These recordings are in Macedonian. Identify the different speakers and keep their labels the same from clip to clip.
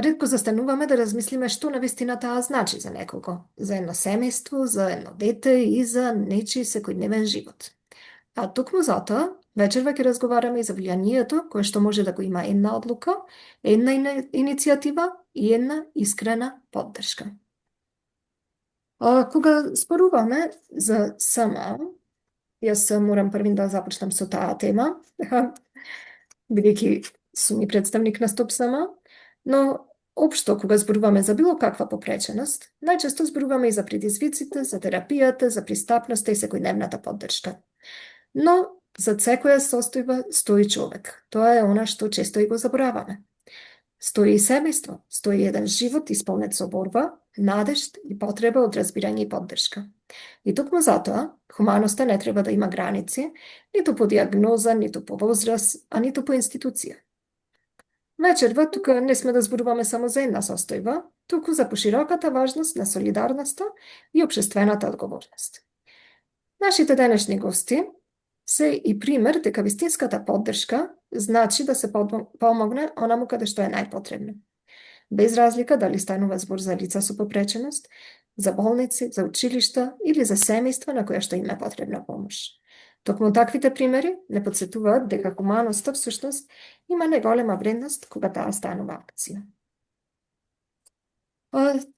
Speaker 1: ретко застануваме да размислиме што навистина таа значи за некого, за едно семејство, за едно дете и за нечи секојдневен живот. А токму затоа, вечерва ќе разговараме и за влијанието кое што може да го има една одлука, една иницијатива и една искрена поддршка. Кога споруваме за СМ, јас морам првин да започнам со таа тема, бидејќи сум и представник на Стоп СМ, но општо кога зборуваме за било каква попреченост, најчесто зборуваме и за предизвиците, за терапијата, за пристапноста и секојдневната поддршка. Но за секоја состојба стои човек. Тоа е она што често и го забораваме. Стои и семејство, стои еден живот исполнет со борба, надежд и потреба од разбирање и поддршка. И токму затоа, хуманоста не треба да има граници, ниту по диагноза, ниту по возраст, а ниту по институција. Вечерва тука не сме да зборуваме само за една состојба, туку за пошироката важност на солидарноста и општествената одговорност. Нашите денешни гости се и пример дека вистинската поддршка значи да се помогне онаму каде што е најпотребно. Без разлика дали станува збор за лица со попреченост, за болници, за училишта или за семејства на која што им е потребна помош. Токму таквите примери не подсетуваат дека хуманоста всушност има најголема вредност кога таа станува акција.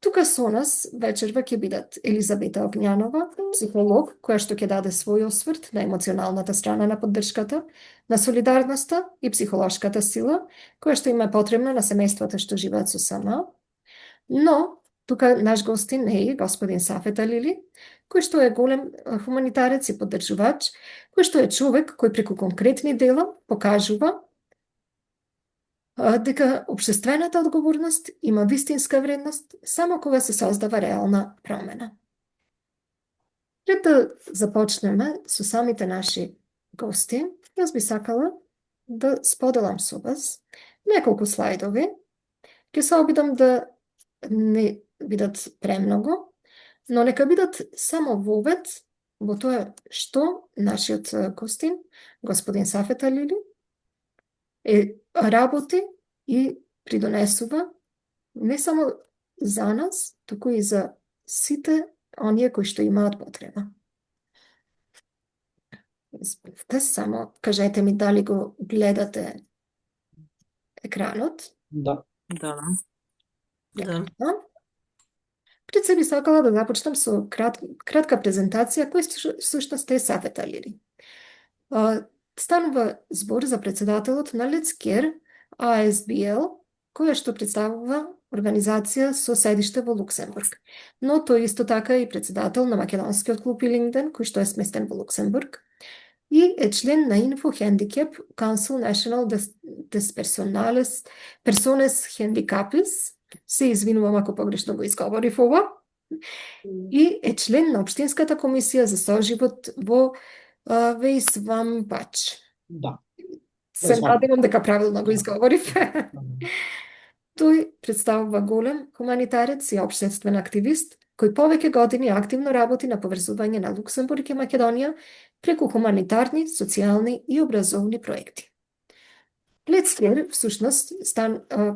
Speaker 1: Тука со нас вечерва ќе бидат Елизабета Огњанова, психолог, која што ќе даде свој осврт на емоционалната страна на поддршката, на солидарноста и психолошката сила, која што им е потребна на семејствата што живеат со СМ. Но тука наш гостин е и господин Сафет Алили, кој што е голем хуманитарец и поддржувач, кој што е човек кој преку конкретни дела покажува дека општествената одговорност има вистинска вредност само кога се создава реална промена. Пред да започнеме со самите наши гости, јас би сакала да споделам со вас неколку слайдови. Ќе се обидам да не бидат премногу, но нека бидат само вовед во тоа што нашиот гостин, господин Сафет Алили, работи и придонесува не само за нас, туку и за сите оние кои што имаат потреба. Само кажете ми дали го гледате екранот.
Speaker 2: Да.
Speaker 3: Да.
Speaker 1: Пред се би сакала да започнам со кратка презентација кој всушност е Сафет Алили. Станува збор за председателот на Let's Care ASBL, која што представува организација со седиште во Луксембург. Но тој исто така е и председател на Македонскиот клуб Илингден, кој што е сместен во Луксембург, и е член на Info Handicap Council National Persones Handicapes, се извинувам ако погрешно го изговорив ова, и е член на Општинската комисија за соживот во Вејсвамбач.
Speaker 2: Да.
Speaker 1: Се надевам дека правилно го изговорив. Тој представува голем хуманитарец и општествен активист, кој повеќе години активно работи на поврзување на Луксембург и Македонија преку хуманитарни, социјални и образовни проекти. Let's Care всушност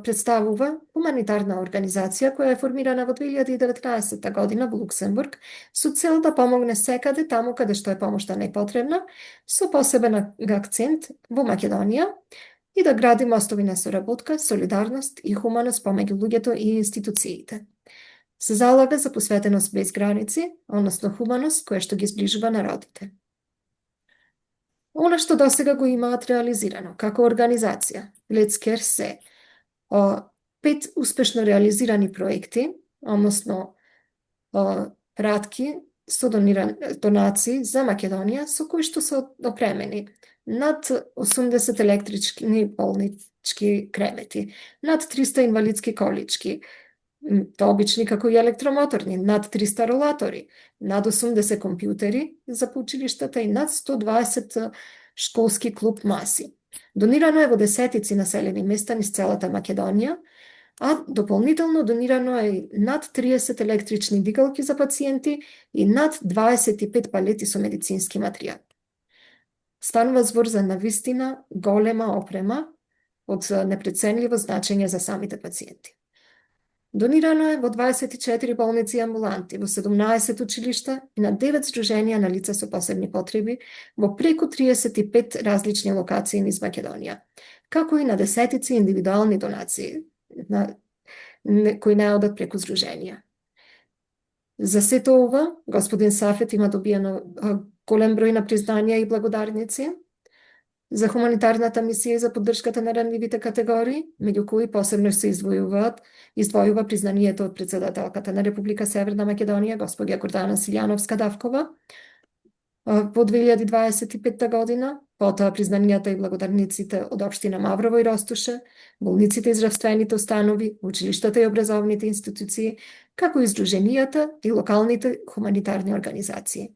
Speaker 1: представува хуманитарна организација која е формирана во 2019 година во Луксембург со цел да помогне секаде таму каде што е помошта најпотребна, со посебен акцент во Македонија и да гради мостови на соработка, солидарност и хуманост помеѓу луѓето и институциите. Се залага за посветеност без граници, односно хуманост која што ги зближува народите. Она што досега го имаат реализирано како организација, Let's Care се 5 успешно реализирани проекти, односно пратки со донации за Македонија со кои што се опремени над 80 електрични болнички кревети, над 300 инвалидски колички, обични како и електромоторни, над 300 ролатори, над 80 компјутери за училиштата и над 120 школски клуб маси. Донирано е во десетици населени места низ целата Македонија, а дополнително донирано е над 30 електрични дигалки за пациенти и над 25 палети со медицински материјал. Станува збор за навистина голема опрема од непреценливо значење за самите пациенти. Донирано е во 24 болници и амбуланти, во 17 училишта и на 9 здруженија на лица со посебни потреби во преку 35 различни локации низ Македонија, како и на десетици индивидуални донации кои не одат преку здруженија. За сето ова, господин Сафет има добиено голем број на признања и благодарници за хуманитарната мисија и за поддршката на ранливите категории, меѓу кои посебно се издвојува признанието од председателката на Република Северна Македонија, господја Гордана Силјановска-Давкова, во 2025 година, потоа признанијата и благодарниците од општина Маврово и Ростуше, болниците и здравствените установи, училиштата и образовните институции, како и здруженијата и локалните хуманитарни организации.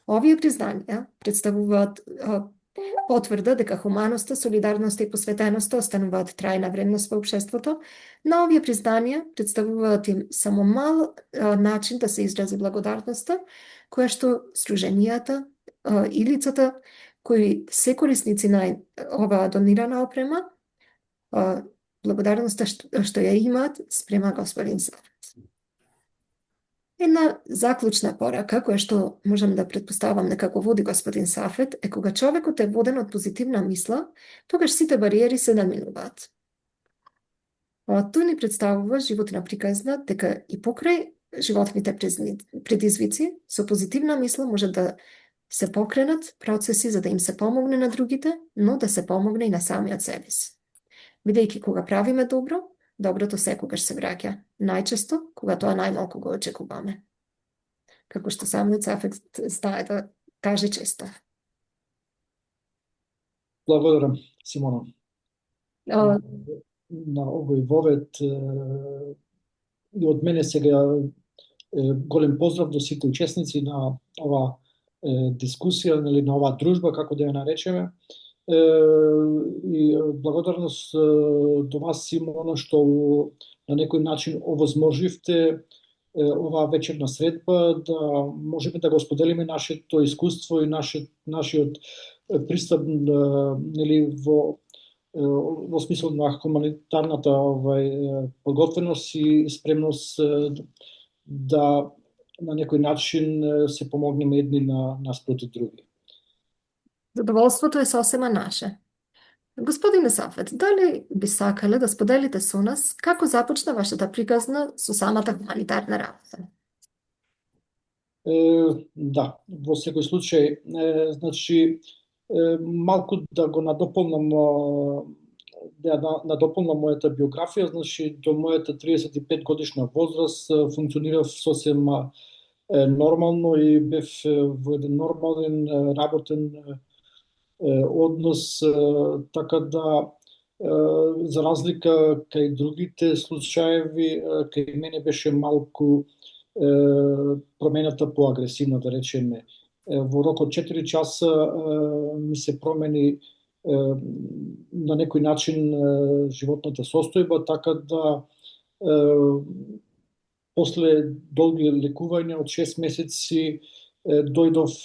Speaker 1: Овие признања представуваат потврда дека хуманоста, солидарноста и посветеноста остануваат трајна вредност во општеството, но овие признања представуваат им само мал начин да се изрази благодарноста, која што здруженијата и лицата кои се корисници на оваа донирана опрема, благодарноста што ја имаат спрема господин Сафет. Една заклучна порака, која што можам да претпоставам дека го води господин Сафет, е кога човекот е воден од позитивна мисла, тогаш сите бариери се наминуваат. Тој ни представува животна приказна дека и покрај животните предизвици, со позитивна мисла може да се покренат процеси за да им се помогне на другите, но да се помогне и на самиот себе си. Бидејќи кога правиме добро, доброто секогаш се враќа, најчесто кога тоа најмалку го очекуваме. Како што самиот Сафет знае да каже често.
Speaker 2: Благодарам, Симона. На овој вовет и од мене сега голем поздрав до сите учесници на ова дискусија, или на оваа дружба, како да ја наречеме. И благодарност до вас, Симона, што на некој начин овозможивте оваа вечерна средба, да можеме да го споделиме нашето искуство и нашиот пристап во смисол на хуманитарната подготвеност и спремност да на некој начин се помогнеме едни наспроти други.
Speaker 1: Задоволството е сосема наше. Господине Сафет, дали би сакале да споделите со нас како започна вашата приказна со самата хуманитарна работа?
Speaker 2: Да, во секој случај, значи, малку да го надополнам мојата биографија, значи до мојата 35 годишна возраст функционирав сосем нормално и бев во еден нормален работен однос, така да за разлика кај другите случаеви, кај мене беше малку промената поагресивна, да речеме. Во рок од 4 часа ми се промени на некој начин животната состојба, така да после долги лекувања од 6 месеци дојдов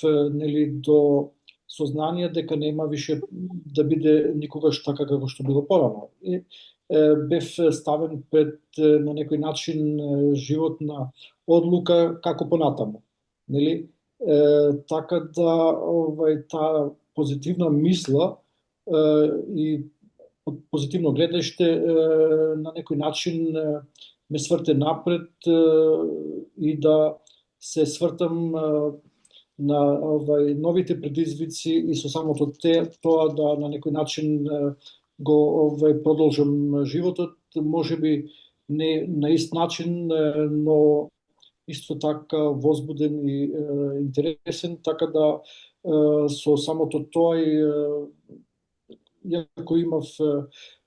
Speaker 2: до сознание дека нема више да биде никогаш така како што било порано. И бев ставен пред на некој начин животна одлука како понатаму. Нели? Така да таа позитивна мисла и позитивно гледаште на некој начин ме сврте напред и да се свртам на новите предизвици и со самото тоа да на некој начин го продолжам животот, можеби не на ист начин, но исто така возбуден и интересен, така да со самото тоа и иако имав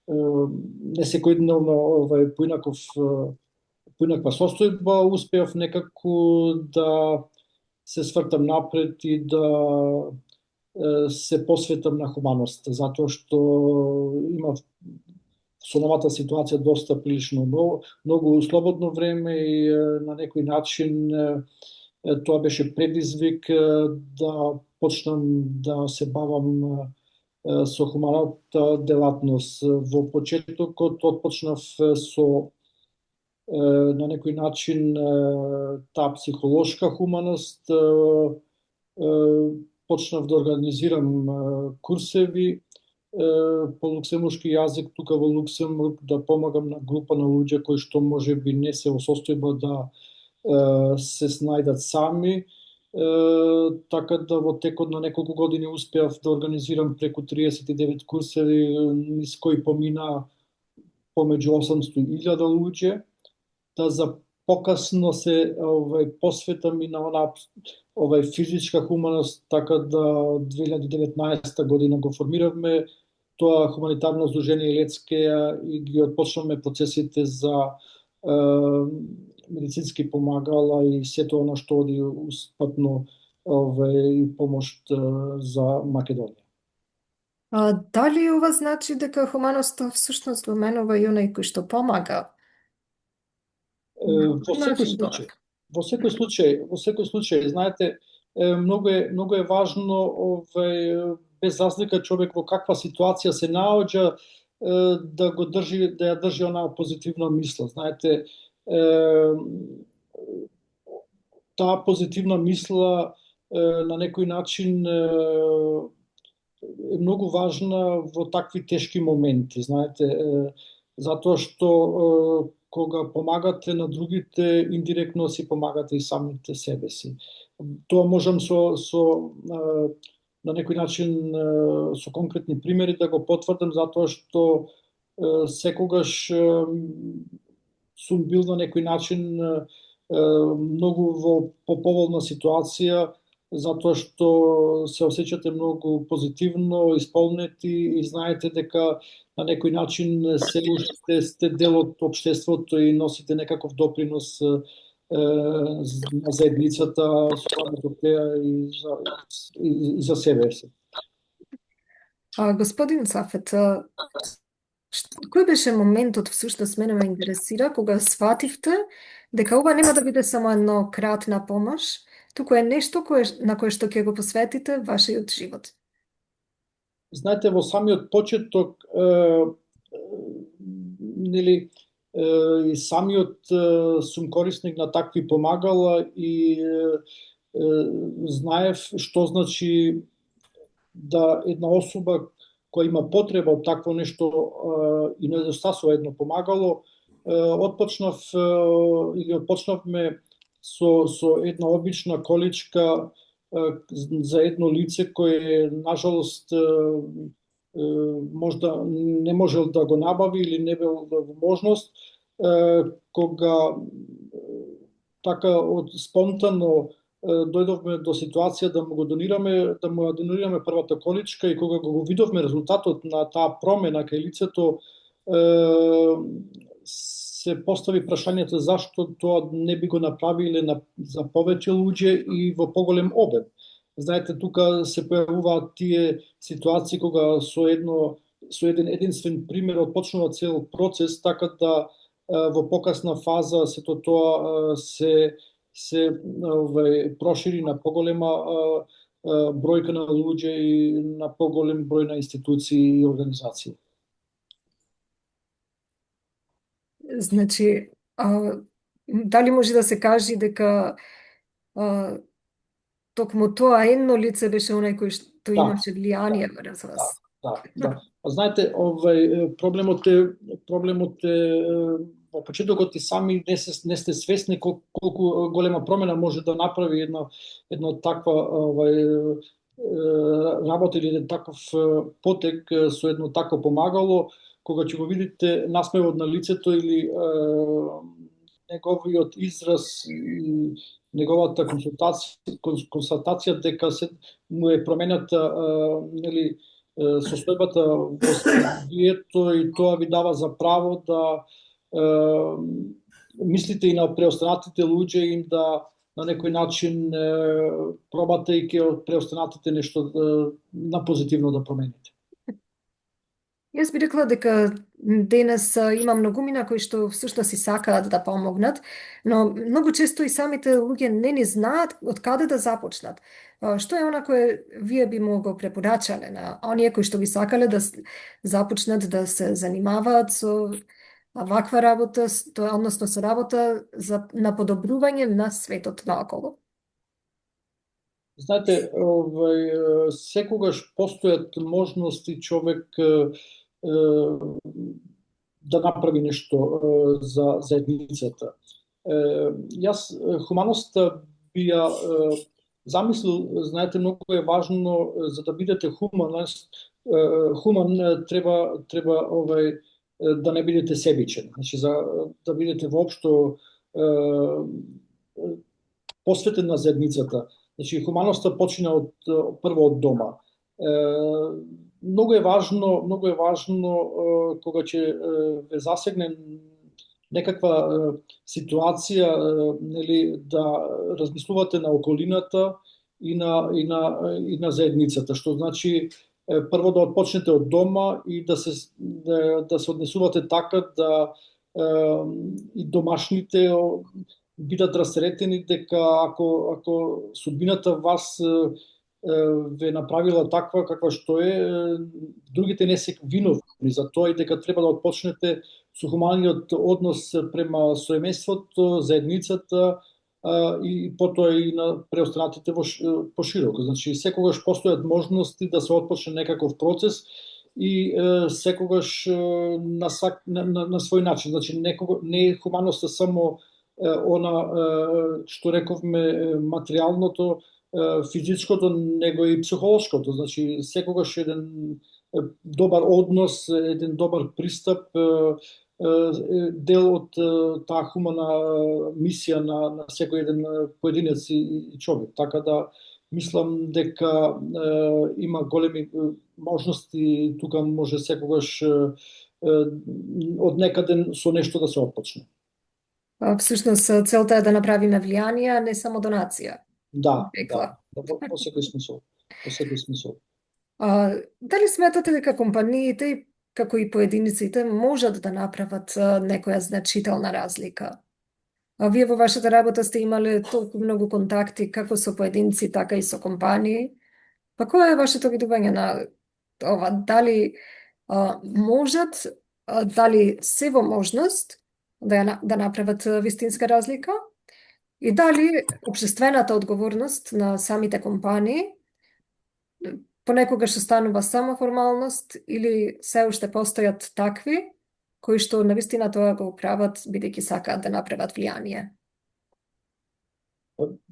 Speaker 2: не секојдневно поинаква состојба, успеав некако да се свртам напред и да се посветам на хуманост, затоа што имав со новата ситуација доста прилично многу слободно време и на некој начин тоа беше предизвик да почнам да се бавам со хуманата делатност. Во почетокот отпочнав со на некој начин таа психолошка хуманост. Почнав да организирам курсеви по луксембуршки јазик тука во Луксембург, да помагам на група на луѓе кои што може би не се во состојба да се снајдат сами. Така да во текот на неколку години успеав да организирам преку 39 курсеви, низ кои помина помеѓу 800 и 1000 луѓе, да за покасно се посветам и на она физичка хуманост, така да 2019 година го формиравме тоа хуманитарно здружение Лецкеја и ги отпочнавме процесите за медицински помагала и сето оно што оди успатно и помошт за Македонија.
Speaker 1: Дали ова значи дека хуманоста всушност во менува и онај кој што помага?
Speaker 2: Во секој случај, во секој случај, знаете, многу е важно без разлика човек во каква ситуација се наоѓа, да го држи, да ја држи онаа позитивна мисла. Знаете, таа позитивна мисла на некој начин е многу важна во такви тешки моменти, знаете, затоа што кога помагате на другите, индиректно си помагате и самите себе си. Тоа можам на некој начин со конкретни примери да го потврдам, затоа што секогаш сум бил на некој начин многу во поповолна ситуација, затоа што се осеќате многу позитивно, исполнети и знаете дека на некој начин се уште сте дел од општеството и носите некаков допринос на заедницата, со теа и за себе си.
Speaker 1: Господин Сафет, кој беше моментот, всушност мене ме интересира, кога свативте дека ова нема да биде само едно кратна помош, туку е нешто на кое што ќе го посветите вашиот живот?
Speaker 2: Знаете, во самиот почеток, нели, и самиот сум корисник на такви помагала и знаев што значи да една особа која има потреба од такво нешто и недостасува едно помагало, отпочнавме со една обична количка за едно лице кое нажалост можда не можел да го набави или не бил во можност, кога така од спонтано дојдовме до ситуација да му донираме првата количка и кога го видовме резултатот на таа промена кај лицето, се постави прашањето зашто тоа не би го направиле за повеќе луѓе и во поголем обем. Знаете, тука се појавуваат тие ситуации кога со еден единствен пример отпочнува цел процес, така да во покасна фаза сето тоа се прошири на поголема бројка на луѓе и на поголем број на институции и организации.
Speaker 1: Значи, дали може да се каже дека токму тоа едно лице беше онај кој што имаше влијание врз вас?
Speaker 2: Да. Знаете, проблемот е во почетокот и сами не сте свесни колку голема промена може да направи една таква работа или еден таков потек со едно такво помагало, кога ќе го видите насмевот на лицето или неговиот израз и неговата констатација дека му е промената нели состојбата во средието и тоа ви дава за право да мислите и на преостанатите луѓе и да на некој начин пробате и ке преостанатите нешто на позитивно да промените.
Speaker 1: Јас би рекла дека денес има многумина кои што всушност си сакаат да помогнат, но многу често и самите луѓе не ни знаат од каде да започнат. Што е она кое вие би му го препорачале на оние кои што би сакале да започнат да се занимаваат со А ваква работа, односно се работа на подобрување на светот наоколу.
Speaker 2: Знаете, секогаш постојат можности човек да направи нешто за заедницата. Јас хуманоста би ја замислил, знаете, многу е важно за да бидете хуман треба да не бидете себичен. Значи за да бидете воопшто посветен на заедницата. Значи хуманоста почина прво од дома. Многу е важно кога ќе ве засегне некаква ситуација, нели, да размислувате на околината и на заедницата, што значи прво да отпочнете од дома и да се однесувате така да и домашните бидат расретени дека ако судбината вас ве направила таква каква што е, другите не се виновни за тоа и дека треба да отпочнете со хуманиот однос према соемејството, заедницата и потоа и на преостанатите пошироко. Значи, секогаш постојат можности да се отпочне некаков процес и секогаш на свој начин. Значи, не е хуманоста само што рековме материјалното, физичкото, него и психолошкото. Значи, секогаш еден добар однос, еден добар пристап, дел од таа хумана мисија на секој еден поединец и човек. Така да мислам дека има големи можности, тука може секогаш од некаде со нешто да се отпочне.
Speaker 1: Всушност, целта е да направиме влијание, а не само донација.
Speaker 2: Да, во секој смисол. Во секој смисол.
Speaker 1: Дали сметате дека компаниите, како и поединиците, можат да направат некоја значителна разлика? Вие во вашата работа сте имале толку многу контакти, како со поединци, така и со компании. Па кое е вашето видување на ова? Дали можат, дали се во можност да направат вистинска разлика? И дали општествената одговорност на самите компании понекогаш останува само формалност или се уште постојат такви кои што навистина тоа го прават бидејќи сакаат да направат влијание?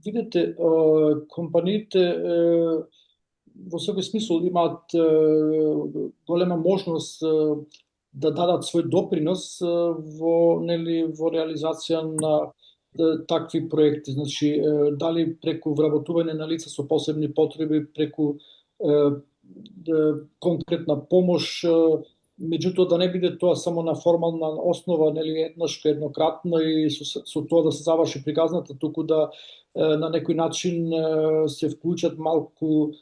Speaker 2: Видете, компаниите во секој смисол имаат голема можност да дадат свој допринос во реализација на такви проекти. Значи, дали преку вработување на лица со посебни потреби, преку конкретна помош, меѓутоа да не биде тоа само на формална основа, нели, еднократно и со тоа да се заврши приказната, туку да на некој начин се вклучат малку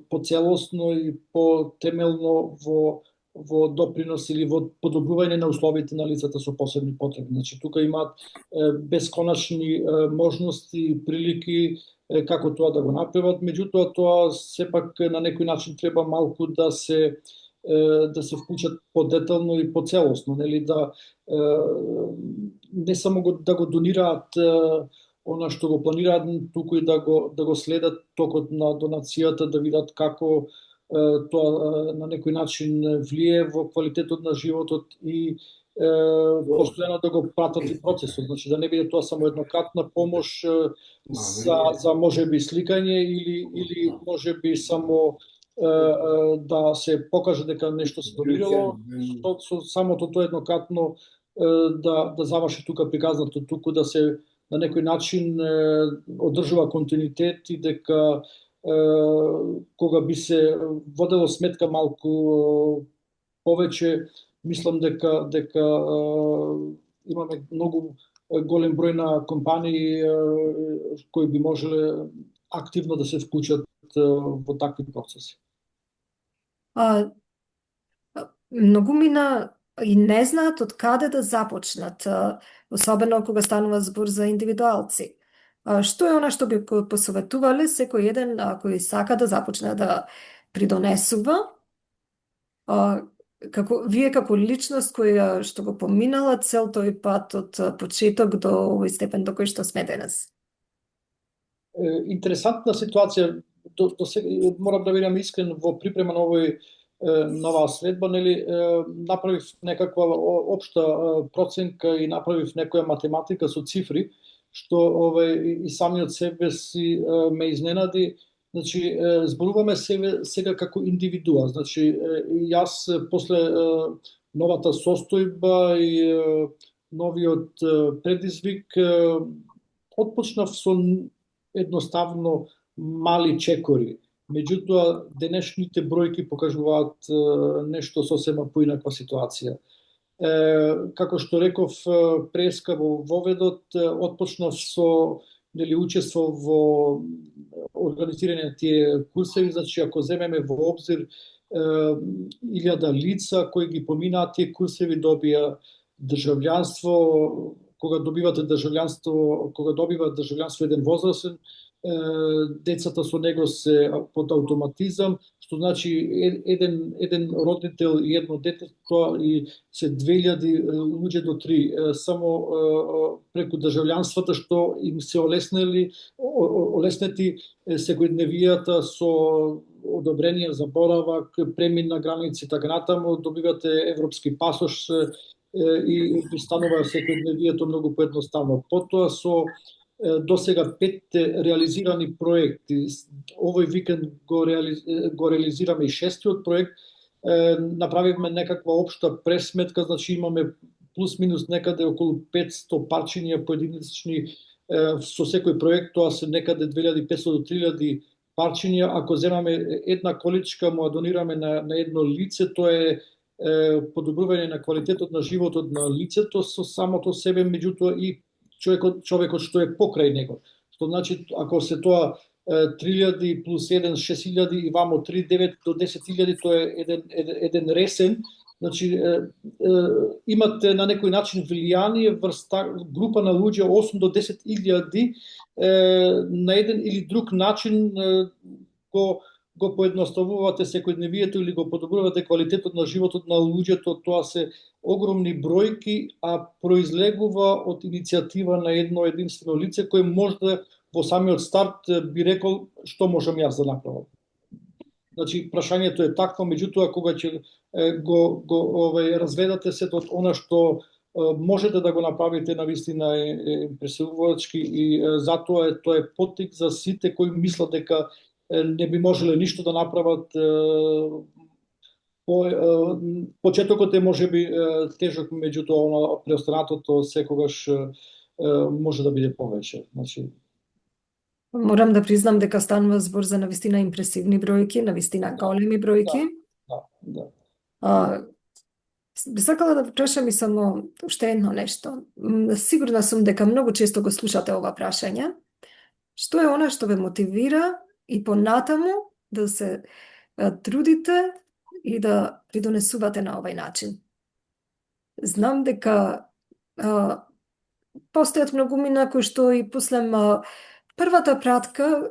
Speaker 2: поцелосно и потемелно во допринос или во подобрување на условите на лицата со посебни потреби. Значи, тука имаат бесконачни можности и прилики како тоа да го направат, меѓутоа тоа сепак на некој начин треба малку да се вклучат подетално и поцелосно, нели, да не само да го донираат она што го планираат, туку и да го следат токот на донацијата, да видат како тоа на некој начин влие во квалитетот на животот и постојано да го пратат и процесот, значи да не биде тоа само еднократна помош за можеби сликање или можеби само да се покаже дека нешто се добило, со самото тоа еднократно да заврши тука приказното, туку да се на некој начин одржува континуитет и дека кога би се водело сметка малку повеќе, мислам дека имаме многу голем број на компании кои би можеле активно да се вклучат во такви процеси.
Speaker 1: Многумина и не знаат од каде да започнат, особено кога станува збор за индивидуалци. Што е она што би посоветувале секој еден кој сака да започне да придонесува вие како личност која што го поминала цел тој пат од почеток до овој степен до кој што сме денес?
Speaker 2: Интересантна ситуација. До сега, морам да бидам искрен, во припрема на на оваа следба, нели, направив некаква општа проценка и направив некоја математика со цифри, што и самиот себе си ме изненади. Значи, зборуваме сега како индивидуа. Значи, јас после новата состојба и новиот предизвик отпочнав со едноставно мали чекори. Меѓутоа, денешните бројки покажуваат нешто сосема поинаква ситуација. Како што реков преска во воведот, отпочнав со учество во организирање на тие курсеви. Значи, ако земеме во обзир 1000 лица кои ги поминаат тие курсеви, добија државјанство. Кога добива државјанство еден возрастен, децата со него се под автоматизам, што значи еден родител и едно дете, тоа и се 2000 луѓе до 3, само преку државјанствата што им се олеснети секојдневијата со одобрение за боравак, премин на граници, така натаму, добивате европски пасош и ви станува секојдневијето многу поедноставно. Потоа со досега 5 реализирани проекти. Овој викенд го реализираме и 6-тиот проект. Направивме некаква општа пресметка, значи имаме плюс-минус некаде околу 500 парчиња поединечни со секој проект, тоа се некаде 2500 до 3000 парчиња. Ако земаме една количка, му донираме на едно лице, тоа е подобрување на квалитетот на животот на лицето со самото себе, меѓутоа и човекот што е покрај него. Што значи, ако се тоа 3000 плюс 1, 6000 и вамо 3, 9 до 10.000, тоа е еден ресен. Значи, имате на некој начин влијание врз група на луѓе 8 до 10.000 на еден или друг начин го поедноставувате секојдневието или го подобрувате квалитетот на животот на луѓето. Тоа се огромни бројки, а произлегува од иницијатива на едно единствено лице кој можда во самиот старт би рекол што можам јас да направам. Значи, прашањето е такво, меѓутоа кога ќе го разведате сето од она што можете да го направите, навистина е импресивувачки и затоа тоа е поттик за сите кои мислат дека не би можеле ништо да направат. Почетокот е можеби тежок, меѓутоа преостанатото секогаш може да биде повеќе. Значи,
Speaker 1: морам да признам дека станува збор за навистина импресивни бројки, навистина големи бројки.
Speaker 2: Да.
Speaker 1: Би сакала да прашам и само уште едно нешто. Сигурна сум дека многу често го слушате ова прашање. Што е она што ве мотивира и понатаму да се трудите и да придонесувате на овај начин? Знам дека постојат многумина кои што и после првата пратка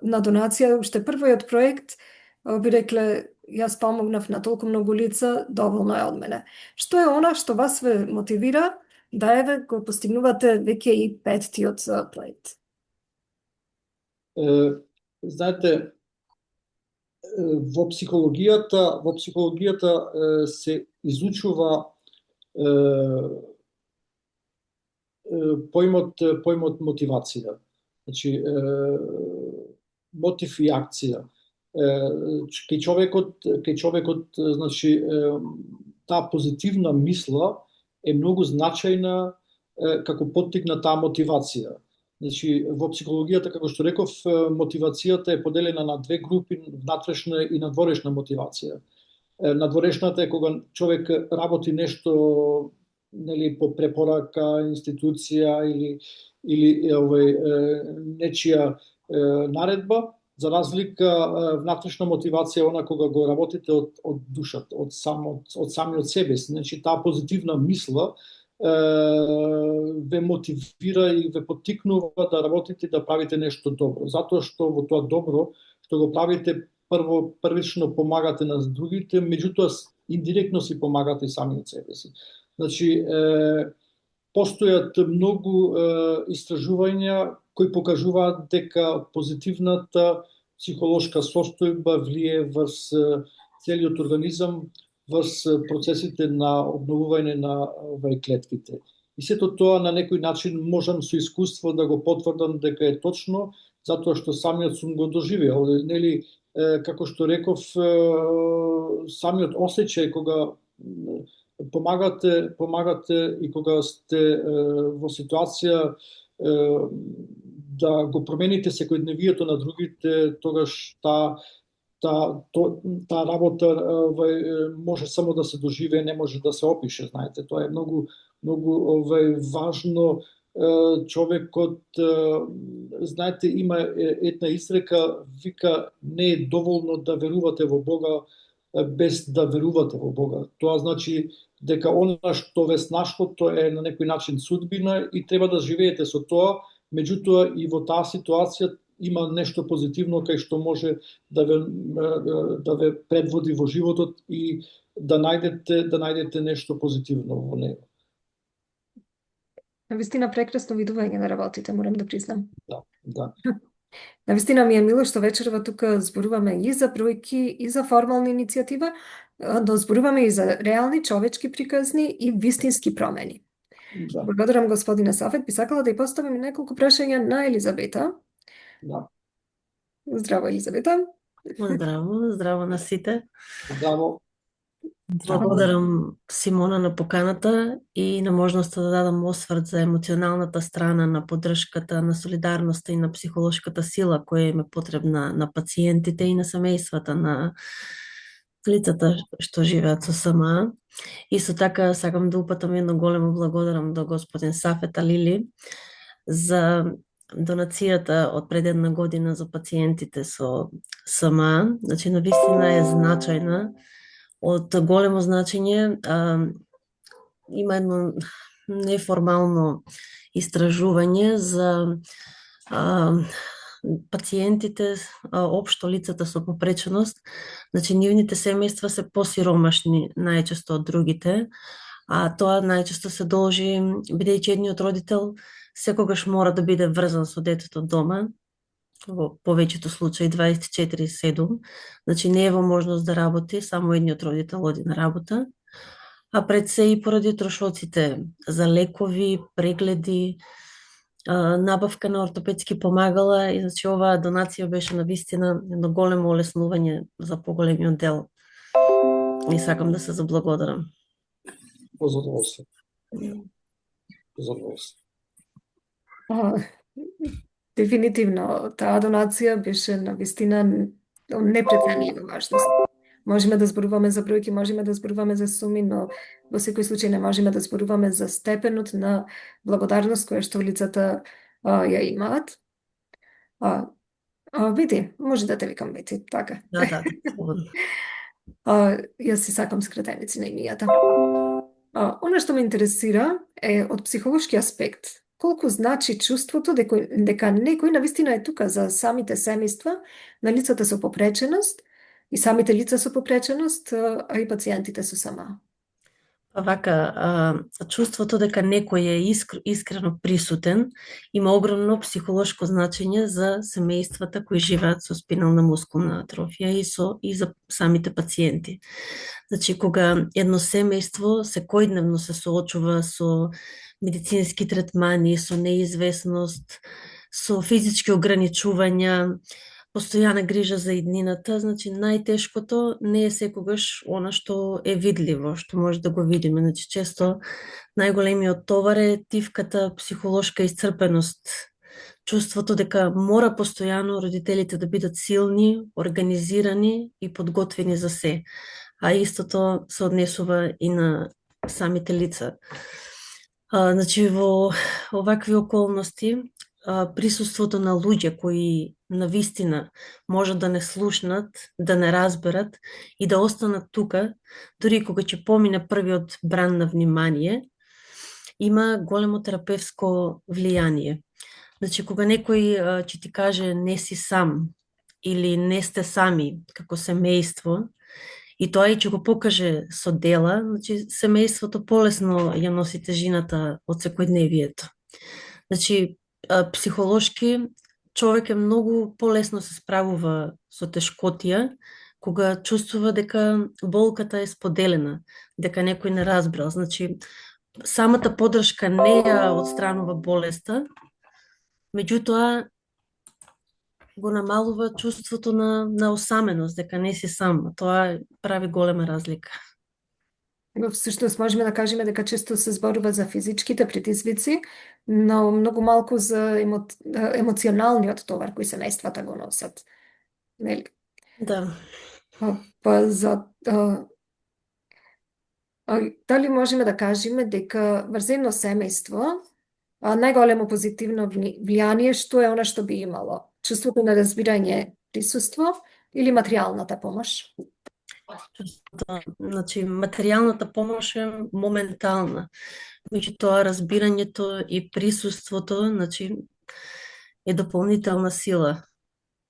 Speaker 1: на донација, уште првиот проект, би рекле, јас помогнав на толку многу лица, доволно е од мене. Што е она што вас ве мотивира да еве го постигнувате веќе и 5-тиот проект?
Speaker 2: Знаете, во психологијата се изучува поимот мотивација. Значи, мотив и акција. Кај човекот, значи, таа позитивна мисла е многу значајна како поттик на таа мотивација. Значи, во психологијата, како што реков, мотивацијата е поделена на две групи, внатрешна и надворешна мотивација. Надворешната е кога човек работи нешто, нели, по препорака, институција или нечија наредба, за разлика внатрешна мотивација она кога го работите од душата, од самиот себе. Значи, таа позитивна мисла ве мотивира и ве поттикнува да работите и да правите нешто добро. Затоа што во тоа добро што го правите, првично помагате на другите, меѓутоа индиректно си помагате сами од себе си. Значи, постојат многу истражувања кои покажуваат дека позитивната психолошка состојба влие врз целиот организам, врз процесите на обновување на клетките. И сето тоа на некој начин можам со искуство да го потврдам дека е точно, затоа што самиот сум го доживеал. Нели, како што реков, самиот осеќај кога помагате и кога сте во ситуација да го промените секојдневието на другите, тогаш таа работа може само да се доживее, не може да се опише, знаете. Тоа е многу важно. Човекот, знаете, има една изрека, вика, не е доволно да верувате во Бога без да верувате во Бога. Тоа значи дека она што ве снашло, тоа е на некој начин судбина и треба да живеете со тоа, меѓутоа и во таа ситуација има нешто позитивно кај што може да ве предводи во животот и да најдете нешто позитивно во него.
Speaker 1: Навистина прекрасно видување на работите, морам да признам.
Speaker 2: Да.
Speaker 1: Навистина ми е мило што вечерва тука зборуваме и за бројки, и за формална иницијатива, но зборуваме и за реални човечки приказни и вистински промени.
Speaker 2: Да.
Speaker 1: Благодарам господине Сафет, би сакала да ја поставам неколку прашања на Елизабета.
Speaker 2: Да.
Speaker 1: Здраво, Елизабета.
Speaker 3: Здраво на сите.
Speaker 2: Здраво.
Speaker 3: Благодарам Симона на поканата и на можноста да дадам осврт за емоционалната страна на поддршката, на солидарноста и на психолошката сила која им е потребна на пациентите и на семејствата на лицата што живеат со СМА. Исто така сакам да упатам едно големо благодарам до господин Сафет Алили за донацијата од пред една година за пациентите со СМА. Значи, навистина е значајна, од големо значење. Има едно неформално истражување за пациентите, општо лицата со попреченост. Значи, нивните семејства се посиромашни најчесто од другите, а тоа најчесто се должи бидејќи едниот родител секогаш мора да биде врзан со детето дома, во повеќето случаи 24/7, значи не е во можност да работи, само едниот родител оди на работа, а пред се и поради трошоците за лекови, прегледи, набавка на ортопедски помагала, и значи оваа донација беше навистина едно големо олеснување за поголемиот дел. И сакам да се заблагодарам.
Speaker 2: Позадоволство.
Speaker 1: Дефинитивно, таа донација беше навистина непреценлива важност. Можеме да зборуваме за бројки, можеме да зборуваме за суми, но во секој случај не можеме да зборуваме за степенот на благодарност која што лицата ја имаат. Види, може да те викам Бети, така.
Speaker 3: Да.
Speaker 1: Јас си сакам скратеници на имијата. Она што ме интересира е од психолошки аспект. Колку значи чувството дека некој навистина е тука за самите семејства на лицата со попреченост и самите лица со попреченост, а и пациентите со СМА?
Speaker 3: Вака, чувството дека некој е искрено присутен има огромно психолошко значење за семејствата кои живеат со спинална мускулна атрофија и за самите пациенти. Значи, кога едно семејство секојдневно се соочува со медицински третмани, со неизвестност, со физички ограничувања, постојана грижа за иднината, значи најтешкото не е секогаш она што е видливо, што може да го видиме. Значи, често најголемиот товар е тивката психолошка исцрпеност, чувството дека мора постојано родителите да бидат силни, организирани и подготвени за се. А истото се однесува и на самите лица. Значи, во овакви околности, присуството на луѓе кои навистина можат да не слушнат, да не разберат и да останат тука, дури кога ќе помине првиот бран на внимание, има големо терапевско влијание. Значи, кога некој ќе ти каже не си сам или не сте сами како семејство, И тоа и ќе го покаже со дела, значи семејството полесно ја носи тежината од секојдневието. Значи, психолошки човек е многу полесно се справува со тешкотија кога чувствува дека болката е споделена, дека некој не разбрал. Значи, самата поддршка не ја отстранува болеста, меѓутоа го намалува чувството на осаменост, дека не си сам. Тоа прави голема разлика.
Speaker 1: Всушност можеме да кажеме дека често се зборува за физичките притизвици, но многу малку за емоционалниот товар кој семејствата го носат. Нели?
Speaker 3: Да.
Speaker 1: Дали можеме да кажеме дека врз едно семејство најголемо позитивно влијание што е она што би имало? Чувството на разбирање, присуство или материјалната помош?
Speaker 3: Значи, материјалната помош е моментална. Меѓутоа, разбирањето и присуството, значи, е дополнителна сила,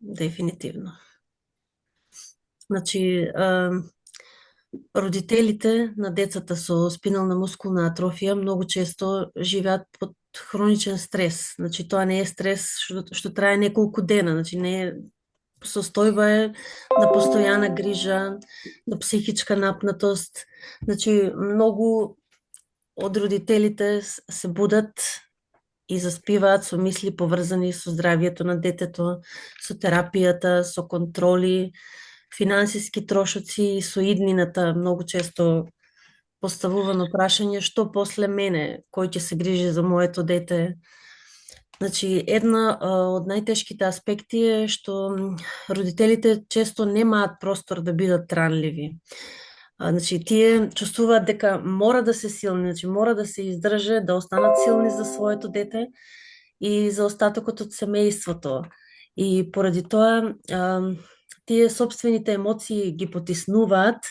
Speaker 3: дефинитивно. Значи, родителите на децата со спинална мускулна атрофија многу често живеат под хроничен стрес. Значи, тоа не е стрес што трае неколку дена, значи не е состојба е на постојана грижа, на психичка напнатост. Значи, многу од родителите се будат и заспиваат со мисли поврзани со здравието на детето, со терапијата, со контроли, финансиски трошоци и со иднината. Многу често поставувано прашање што после мене, кој ќе се грижи за моето дете. Значи, една од најтешките аспекти е што родителите често немаат простор да бидат ранливи. Значи, тие чувствуваат дека мора да се силни, значи мора да се издрже, да останат силни за своето дете и за остатокот од семејството. И поради тоа, тие собствените емоции ги потиснуваат,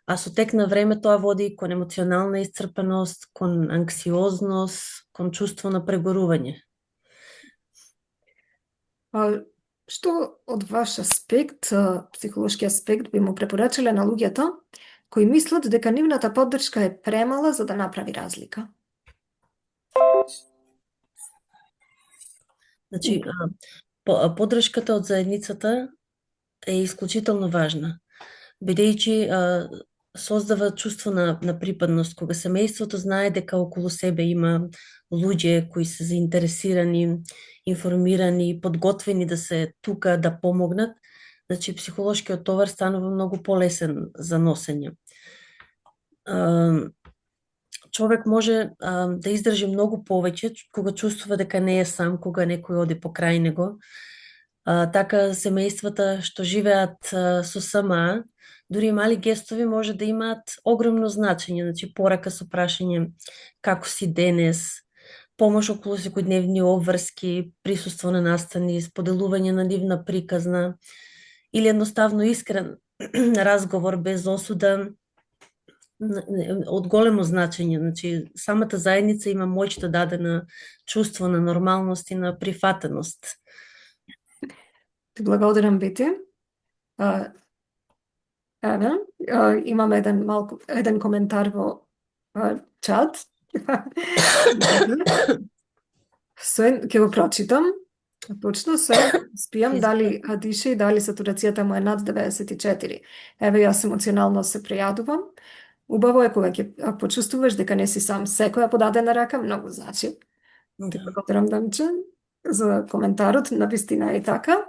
Speaker 3: а со тек на време тоа води кон емоционална исцрпеност, кон анксиозност, кон чувство на прегорување.
Speaker 1: Што од ваш аспект, психолошки аспект, би му препорачале на луѓето кои мислат дека нивната поддршка е премала за да направи разлика?
Speaker 3: Значи, поддршката од заедницата е исклучително важна, бидејќи создава чувство на припадност, кога семејството знае дека околу себе има луѓе кои се заинтересирани, информирани, подготвени да се тука да помогнат, значи психолошкиот товар станува многу полесен за носење. Човек може да издржи многу повеќе кога чувствува дека не е сам, кога некој оди покрај него. Така семејствата што живеат со СМА, дури мали гестови може да имаат огромно значење, значи порака со прашање како си денес, помош околу секојдневни обврски, присуство на настани, споделување на нивна приказна или едноставно искрен разговор без осуда од големо значење. Значи, самата заедница има моќ да даде на чувство на нормалност и на прифатеност.
Speaker 1: Ти благодарам, Бити. Имаме еден коментар во чат. Ќе го прочитам. Точно, спијам дали дише и дали сатурацијата му е над 94. Еве, јас емоционално се прејадувам. Убаво е кога ќе почувствуваш дека не си сам. Секоја подадена рака многу значи. Ти благодарам, Дамче, за коментарот. Навистина е така.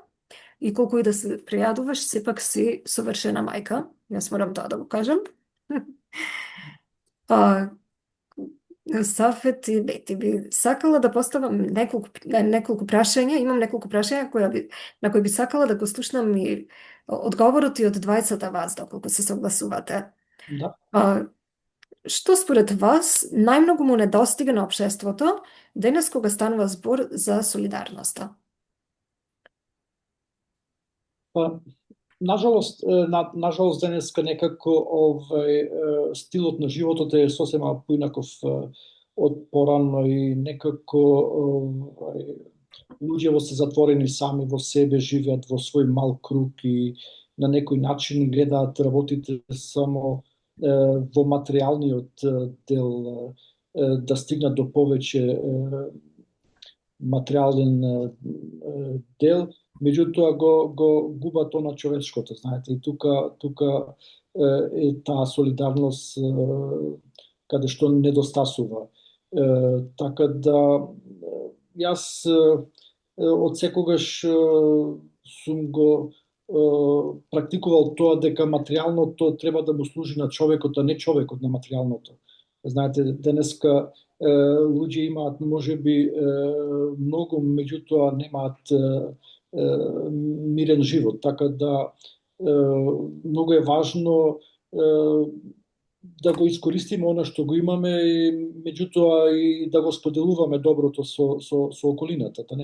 Speaker 1: И колку и да се прејадуваш, сепак си совршена мајка. Јас морам тоа да го кажам. Сафет и Бети, би сакала да поставам неколку прашања. Имам неколку прашања на кои би сакала да го слушнам и одговорот и од двајцата вас, доколку се согласувате.
Speaker 2: Да.
Speaker 1: Што според вас најмногу му недостига на општеството денес кога станува збор за солидарноста?
Speaker 2: Нажалост денеска некако стилот на животот е сосема поинаков од порано и некако луѓе се затворени сами во себе, живеат во свој мал круг и на некој начин гледаат работите само во материјалниот дел, да стигнат до повеќе материјален дел, меѓутоа го губат она човечкото, знаете, и тука е таа солидарност каде што недостасува. Така да јас од секогаш сум го практикувал тоа дека материјалното треба да му служи на човекот, а не човекот на материјалното. Знаете, денеска луѓе имаат можеби многу, меѓутоа немаат мирен живот, така да многу е важно да го искористиме она што го имаме, меѓутоа и да го споделуваме доброто со околината, да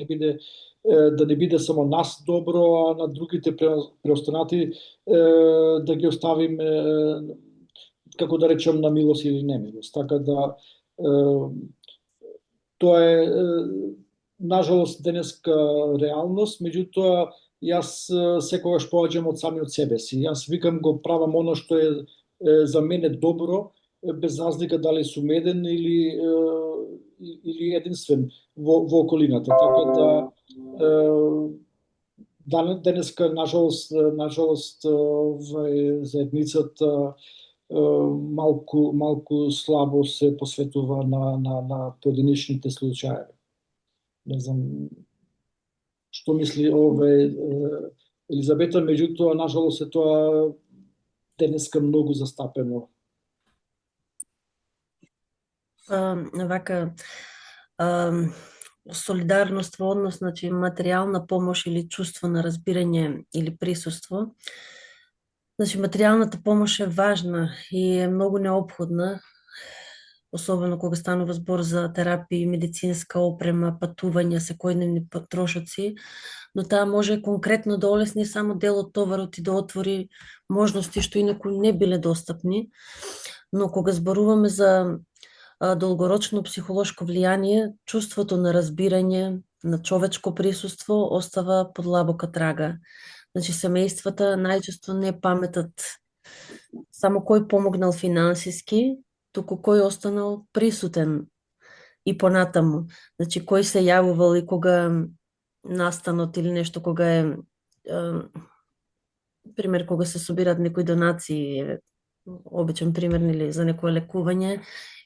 Speaker 2: не биде само нас добро, а на другите преостанати да ги оставиме, како да речем, на милост или немилост. Така да тоа е нажалост денеска реалност, меѓутоа јас секогаш поаѓам од самиот себе си. Јас викам го правам оно што е за мене добро, без разлика дали сум еден или единствен во околината. Така да денеска нажалост во заедницата малку слабо се посветува на поединечните случаи. Не знам што мисли Елизабета, меѓутоа нажалост е тоа денеска многу застапено.
Speaker 3: Вака солидарност во однос, значи материјална помош или чувство на разбирање или присуство. Значи материјалната помош е важна и е многу неопходна, особено кога станува збор за терапија, медицинска опрема, патувања, секојдневни трошоци, но таа може конкретно да олесни само дел од товарот и да отвори можности што инаку не биле достапни. Но кога зборуваме за долгорочно психолошко влијание, чувството на разбирање, на човечко присуство остава под длабока трага. Значи семејствата најчесто не паметат само кој помогнал финансиски, туку кој останал присутен и понатаму. Значи кој се јавувал и кога настанот или нешто, кога е пример кога се собираат некои донации, обичен пример или за некое лекување,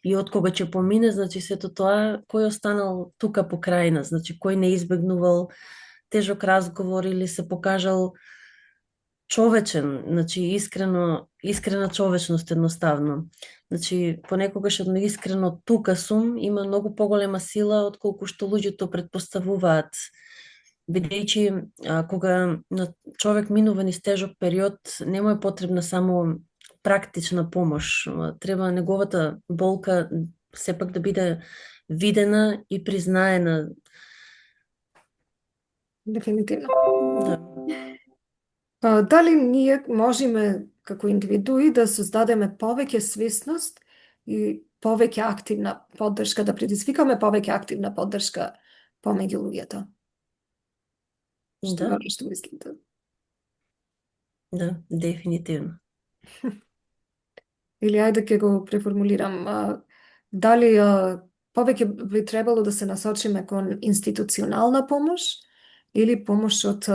Speaker 3: и од кога ќе помине, значи сето тоа, кој останал тука покрај нас, значи кој не избегнувал тежок разговор или се покажал човечен, значи искрена човечност едноставно. Значи понекогаш едно искрено тука сум има многу поголема сила отколку што луѓето претпоставуваат, бидејќи кога човек минува низ тежок период, не му е потребна само практична помош, треба неговата болка сепак да биде видена и признаена.
Speaker 1: Дефинитивно.
Speaker 3: Да.
Speaker 1: Дали ние можеме како индивидуи да создадеме повеќе свесност и повеќе активна поддршка, да предизвикаме повеќе активна поддршка помеѓу луѓето?
Speaker 3: Да.
Speaker 1: Што мислите?
Speaker 3: Да, дефинитивно.
Speaker 1: Или ајде ќе го преформулирам. Дали повеќе би требало да се насочиме кон институционална помош или помош од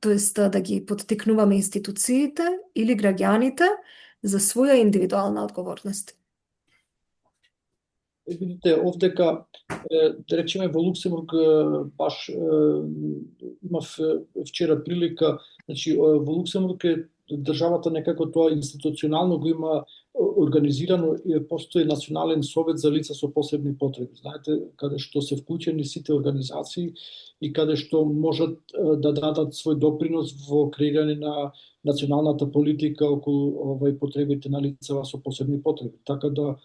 Speaker 1: тоест да ги поттикнуваме институциите или граѓаните за своја индивидуална одговорност?
Speaker 2: Видите, овдека, да речеме, во Луксембург баш имав вчера прилика, значи во Луксембург државата некако тоа институционално го има организирано и постои Национален совет за лица со посебни потреби. Знаете, каде што се вклучени сите организации и каде што можат да дадат свој допринос во креирање на националната политика околу потребите на лица со посебни потреби. Така да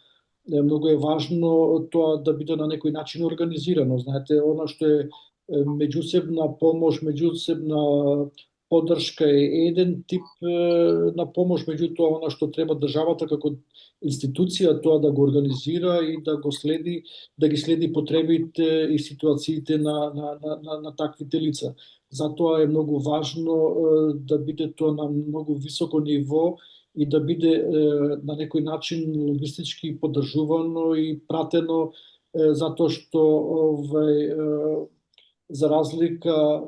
Speaker 2: многу е важно тоа да биде на некој начин организирано. Знаете, она што е меѓусебна помош, меѓусебна поддршка е еден тип на помош, меѓутоа она што треба државата како институција тоа да го организира и да го следи, да ги следи потребите и ситуациите на таквите лица. Затоа е многу важно да биде тоа на многу високо ниво и да биде на некој начин логистички поддржувано и пратено, затоа што за разлика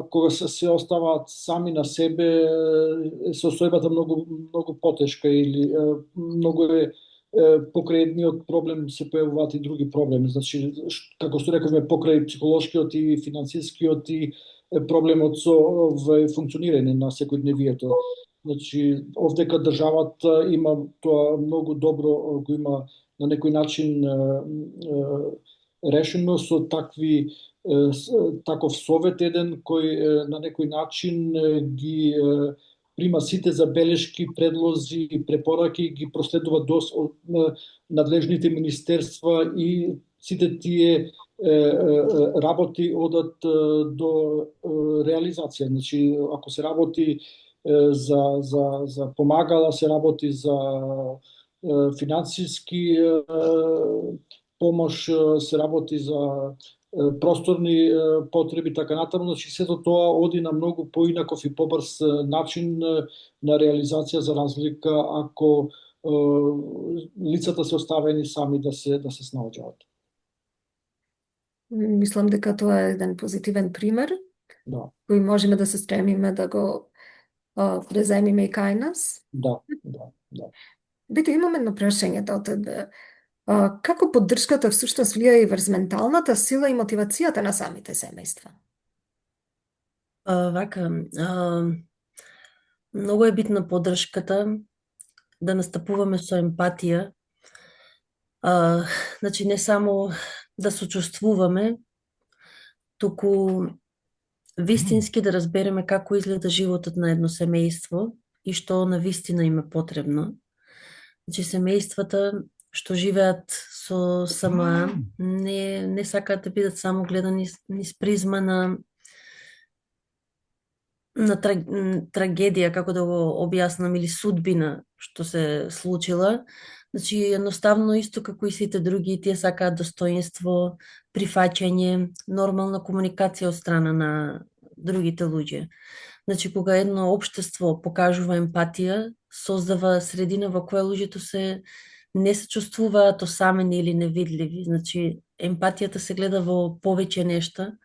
Speaker 2: кога се оставаат сами на себе, состојбата многу потешка или многу покрај едниот проблем се појавуваат и други проблеми. Значи, како што рековме, покрај психолошкиот и финансискиот и проблемот со функционирање на секојдневието. Значи, овдека државата има тоа многу добро, го има на некој начин решено со таков совет еден кој на некој начин ги прима сите забелешки, предлози и препораки, ги проследува до надлежните министерства и сите тие работи одат до реализација. Значи, ако се работи за помагала, се работи за финансиски помош, се работи за просторни потреби, така натаму, значи сето тоа оди на многу поинаков и побрз начин на реализација, за разлика ако лицата се оставени сами да се снаоѓаат.
Speaker 1: Мислам дека тоа е еден позитивен пример,
Speaker 2: Да.
Speaker 1: кој можеме да се стремиме да го преземиме и кај нас.
Speaker 2: Да.
Speaker 1: Бите, имам едно прашање до тебе. Како поддршката всушност влија и врз менталната сила и мотивацијата на самите семејства?
Speaker 3: Многу е битна поддршката, да настапуваме со емпатија. Значи, не само да сочувствуваме, туку вистински да разбереме како изгледа животот на едно семејство и што на вистина им е потребно. Значи, семејствата што живеат со СМА не сакаат да бидат само гледани низ призма на трагедија, како да го објаснам, или судбина што се случила. Значи, едноставно, исто како и сите други, тие сакаат достоинство, прифаќање, нормална комуникација од страна на другите луѓе. Значи, кога едно општество покажува емпатија, создава средина во која луѓето не се чувствуваат осамени или невидливи. Значи, емпатијата се гледа во повеќе нешта.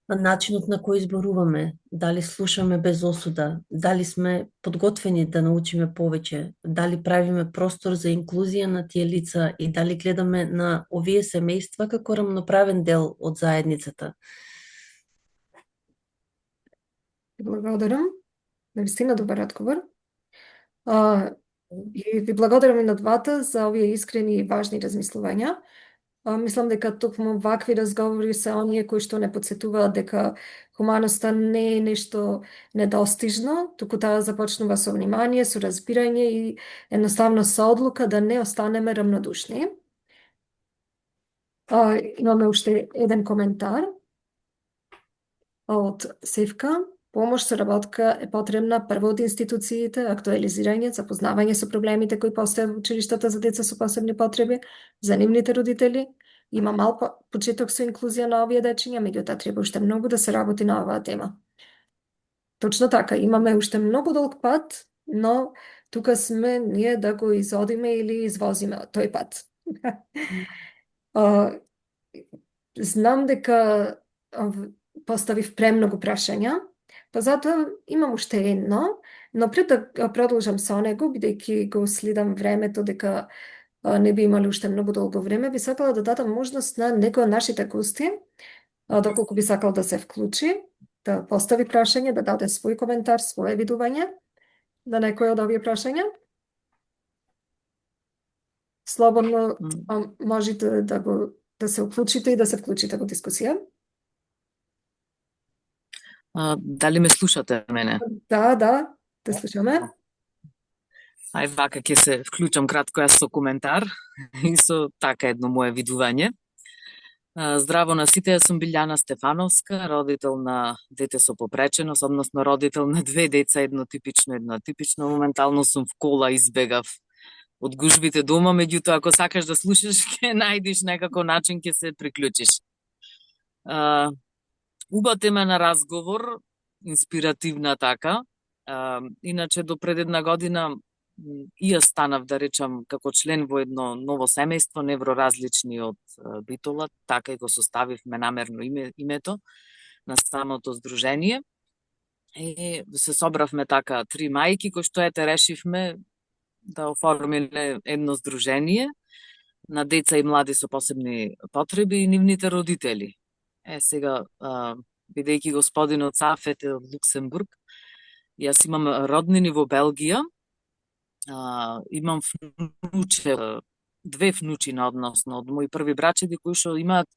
Speaker 3: Начинот на кој изборуваме, дали слушаме без осуда, дали сме подготвени да научиме повеќе, дали правиме простор за инклузија на тие лица и дали гледаме на овие семејства како рамноправен дел од заедницата.
Speaker 1: Благодарам. Навистина добар одговор. И ви благодарам и на двата за овие искрени и важни размислувања. Мислам дека токму вакви разговори се оние кои што не подсетуваат дека хуманоста не е нешто недостижно, туку таа започнува со внимание, со разбирање и едноставно со одлука да не останеме рамнодушни. Имаме уште еден коментар од Севка. Помош со работка е потребна прво од институциите, актуализирање, запознавање со проблемите кои постојат во училиштата за деца со посебни потреби, за нивните родители. Има мал почеток со инклузија на овие дечиња, меѓутоа треба уште многу да се работи на оваа тема. Точно така, имаме уште многу долг пат, но тука сме ние да го изодиме или извозиме тој пат. Знам дека поставив премногу прашања, па затоа имам уште едно, но пред да продолжам со него, бидејќи го следам времето дека не би имали уште многу долго време, би сакала да дадам можност на некој од нашите гости, доколку би сакал да се вклучи, да постави прашање, да даде свој коментар, своје видување на некој од овие прашања. Слободно можете да се уклучите и да се вклучите во дискусија.
Speaker 4: Дали ме слушате мене?
Speaker 1: Да, те слушаме.
Speaker 4: Ај вака ќе се вклучам кратко јас со коментар и со така едно мое видување. Здраво на сите, јас сум Билјана Стефановска, родител на дете со попреченост, односно родител на две деца, едно типично. Моментално сум в кола, избегав од гужбите дома, меѓутоа ако сакаш да слушаш, ќе најдеш некако начин, ќе се приклучиш. Уба тема на разговор, инспиративна така. Иначе до пред една година и јас станав, да речам, како член во едно ново семејство, невроразлични од Битола, така и го составивме намерно името на самото здружение. И се собравме така 3 мајки, кои што решивме да оформиме едно здружение на деца и млади со посебни потреби и нивните родители. Сега, бидејќи господинот Сафет е од Луксембург, јас имам роднини во Белгија, имам внуче, 2 внучина, односно, од мои први брачеди кои што имаат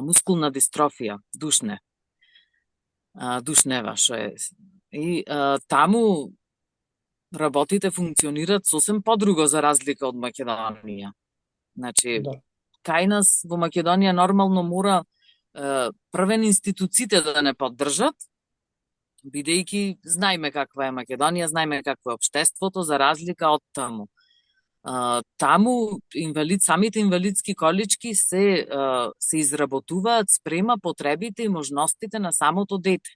Speaker 4: мускулна дистрофија, душнева, што е. И таму работите функционираат сосем подруго за разлика од Македонија. Значи, кај нас во Македонија нормално мора првен институциите да не поддржат, бидејќи знаеме каква е Македонија, знаеме какво е општеството, за разлика од таму. Таму самите инвалидски колички се изработуваат спрема потребите и можностите на самото дете.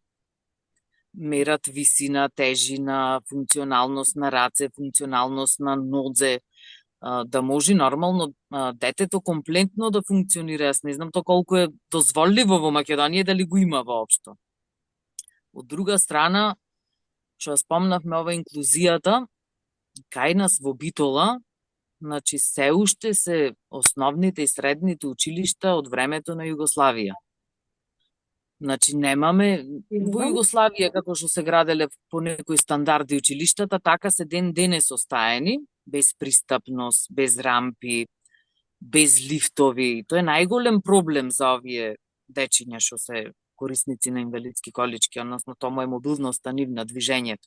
Speaker 4: Мерат висина, тежина, функционалност на раце, функционалност на нозе, да може нормално детето комплетно да функционира. Јас не знам то колку е дозволиво во Македонија, дали го има воопшто. Од друга страна, што спомнавме ова инклузијата, кај нас во Битола, значи се уште се основните и средните училишта од времето на Југославија. Значи немаме во Југославија како што се граделе по некои стандарди училиштата, така се ден состојани, без пристапност, без рампи, без лифтови. Тоа е најголем проблем за овие дечиња што се корисници на инвалидски колички, односно тоа е мобилноста нивна, движењето.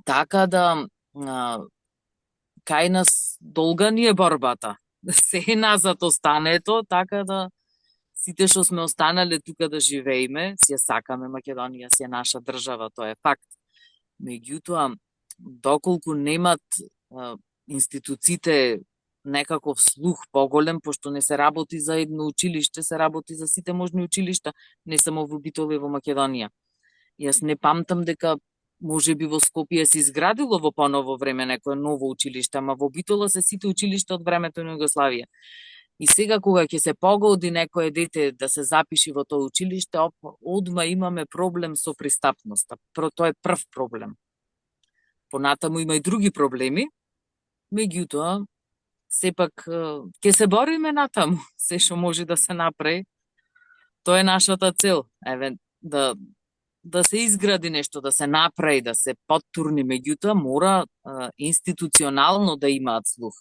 Speaker 4: Така да кај нас долга ни е борбата. Се назад остането, така да сите што сме останале тука да живееме, си ја сакаме Македонија, си е наша држава, тоа е факт. Меѓутоа, доколку немат институциите некаков слух поголем, пошто не се работи за едно училиште, се работи за сите можни училишта, не само во Битола и во Македонија. Јас не памтам дека може би во Скопје се изградило во поново време некое ново училиште, ама во Битола се сите училишта од времето на Југославија. И сега кога ќе се погоди некое дете да се запиши во тоа училиште, одма имаме проблем со пристапноста. Тоа е прв проблем. Понатаму има и други проблеми, меѓутоа, сепак ќе се бориме натаму, се што може да се направи. Тоа е нашата цел, да се изгради нешто, да се направи, да се поттурни, меѓутоа мора институционално да имаат слух.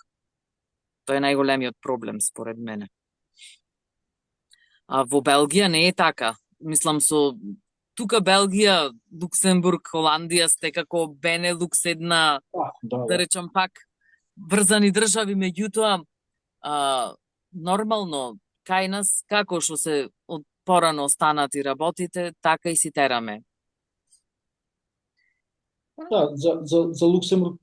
Speaker 4: Тоа е најголемиот проблем, според мене. А во Белгија не е така. Мислам, тука Белгија, Луксембург, Холандија сте како Бенелукс, една, да речам пак, врзани држави, меѓутоа, нормално, кај нас, како што се од порано останати работите, така и си тераме.
Speaker 2: Да, за Луксембург,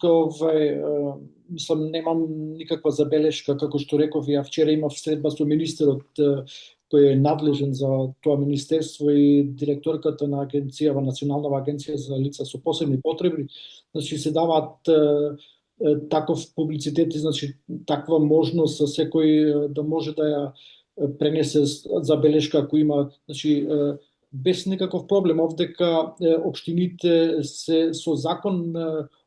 Speaker 2: мислам, немам никаква забелешка, како што реков, ја вчера имав средба со министерот кој е надлежен за тоа министерство и директорката на агенцијава, Национална агенција за лица со посебни потреби. Значи се даваат таков публицитет и значи таква можност за секој да може да ја пренесе забелешка ако има, значи без никаков проблем, овдека општините се со закон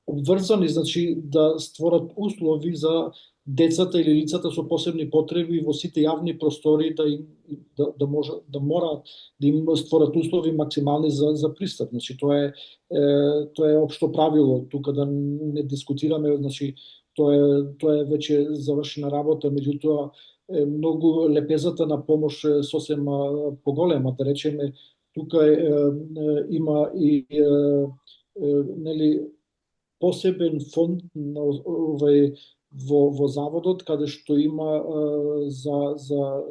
Speaker 2: обврзани, значи да створат услови за децата или лицата со посебни потреби во сите јавни простори да мораат да им створат услови максимални за пристап. Значи тоа е општо правило, тука да не дискутираме, значи тоа е веќе завршена работа, меѓутоа многу лепезата на помош е сосем поголема, да речеме, тука има и нели посебен фонд на во заводот каде што има за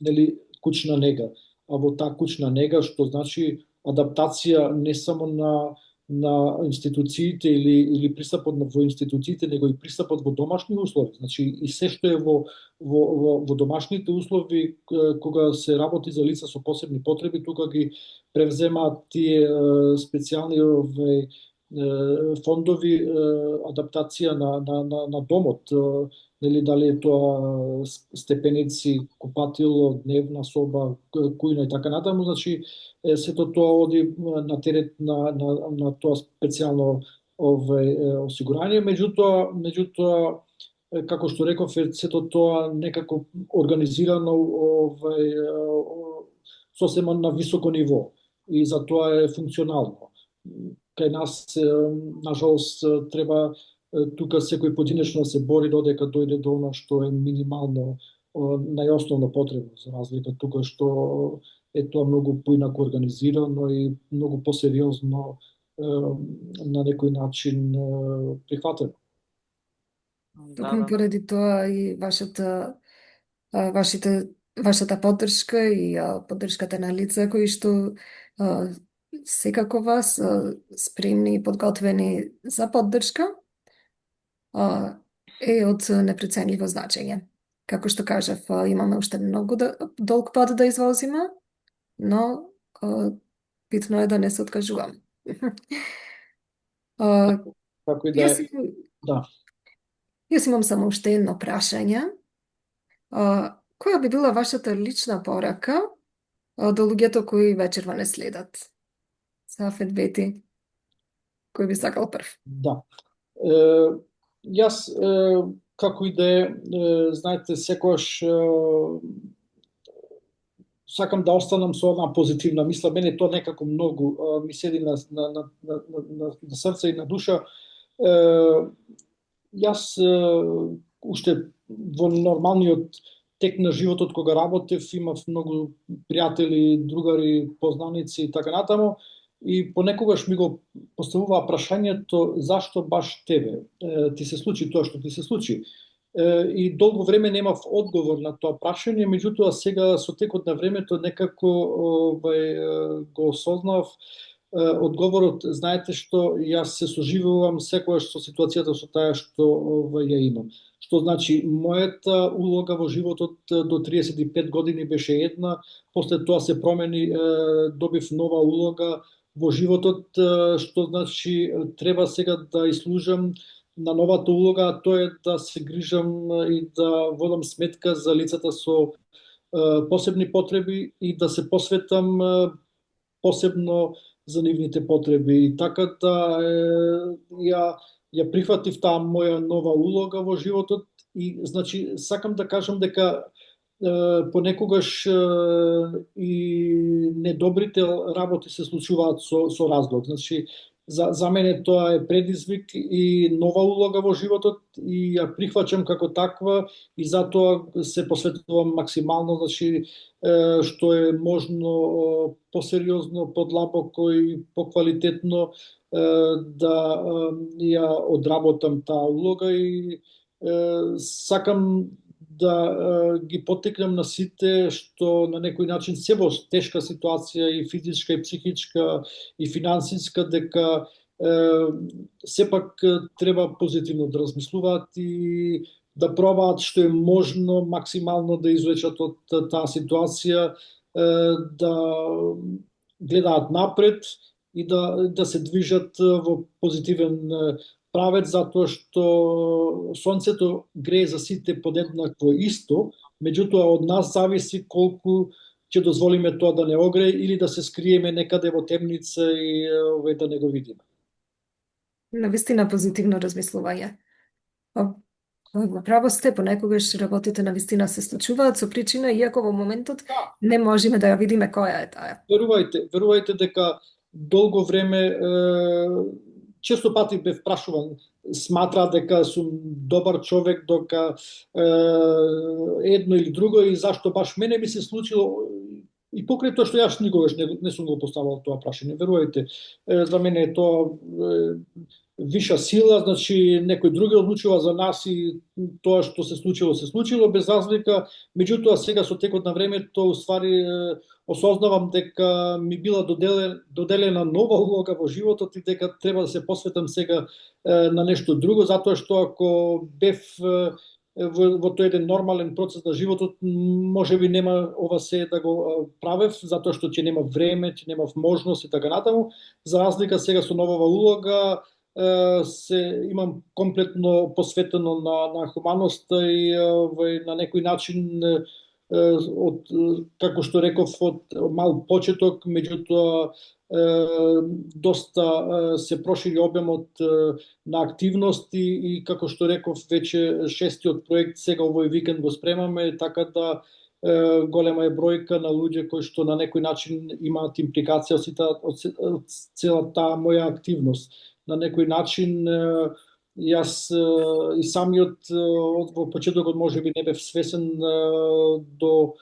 Speaker 2: нели куќна нега. А во таа куќна нега, што значи адаптација не само на институциите или пристапот во институциите, него и пристапот во домашни услови. Значи и се што е во домашните услови кога се работи за лица со посебни потреби, тука ги превземаат тие специјални фондови адаптација на домот, нели дали е тоа степеници, купатило, дневна соба, кујна и така натаму, значи сето тоа оди на терет на тоа специјално осигурање, меѓутоа како што реков, сето тоа некако организирано сосема на високо ниво и за тоа е функционално. Кај нас, нажалост, треба тука секој поединечно се бори додека дојде до она што е минимално најосновно потребно, за разлика тука што е тоа многу поинаку организирано и многу посериозно на некој начин прихватено.
Speaker 1: Токму поради тоа и вашата поддршка и поддршката на лица кои што секако вас спремни и подготвени за поддршка е од непреценливо значење. Како што кажав, имаме уште многу долг пат да извозиме, но битно е да не се откажуваме.
Speaker 2: Како и да е. Да.
Speaker 1: Јас имам само уште едно прашање. Која би била вашата лична порака до луѓето кои вечерва не следат? Сафет, Бети, кој би сакал прв?
Speaker 2: Да. Јас, како и да е, знаете, секојаш сакам да останам со една позитивна мисла. Мене тоа некако многу ми седи на срце и на душа. Јас уште во нормалниот тек на животот кога работев, имав многу пријатели, другари, познаници и така натаму, и понекогаш ми го поставуваа прашањето зашто баш тебе ти се случи тоа што ти се случи. И долго време немав одговор на тоа прашање, меѓутоа сега со текот на времето некако го осознав одговорот. Знаете што, јас се соживувам секогаш со ситуацијата со таа што ја имам. Што значи, мојата улога во животот до 35 години беше една, после тоа се промени, добив нова улога во животот, што значи треба сега да изслужам на новата улога, а тоа е да се грижам и да водам сметка за лицата со посебни потреби и да се посветам посебно за нивните потреби. И така да ја прифатив таа моја нова улога во животот и значи сакам да кажам дека понекогаш и недобрите работи се случуваат со разлог. Значи за мене тоа е предизвик и нова улога во животот и ја прихвачам како таква и затоа се посветувам максимално, значи што е можно посериозно, подлабоко и поквалитетно да ја одработам таа улога и сакам да ги поттикнам на сите што на некој начин се во тешка ситуација и физичка и психичка и финансиска, дека сепак треба позитивно да размислуваат и да пробаат што е можно максимално да извлечат од таа ситуација, да гледаат напред и да се движат во позитивен правец, затоа што сонцето грее за сите подеднакво исто, меѓутоа од нас зависи колку ќе дозволиме тоа да не огрее или да се скриеме некаде во темница и да не го видиме.
Speaker 1: Навистина позитивно размислување. Право сте, понекогаш работите навистина се случуваат со причина, иако во моментот не можеме да ја видиме која е таа.
Speaker 2: Верувајте дека долго време често пати бев прашуван, сматра дека сум добар човек, дека едно или друго и зашто баш мене ми се случило и покрај тоа што јас никогаш не сум го поставал тоа прашање. Верувајте, за мене тоа виша сила, значи некој други одлучува за нас и тоа што се случило без разлика. Меѓутоа сега со текот на времето уствари осознавам дека ми била доделена нова улога во животот и дека треба да се посветам сега на нешто друго, затоа што ако бев во тој еден нормален процес на животот, можеби нема ова се да го правев, затоа што ќе нема време, ќе немав можност и така натаму. За разлика сега со новава улога, имам комплетно посветено на хуманоста и на некој начин како што реков, од мал почеток, меѓутоа доста се прошири обемот на активности и како што реков, веќе 6-тиот проект сега овој викенд го спремаме, така да голема е бројка на луѓе кои што на некој начин имаат импликација од целата таа моја активност. На некој начин јас и самиот во почетокот можеби не бев свесен до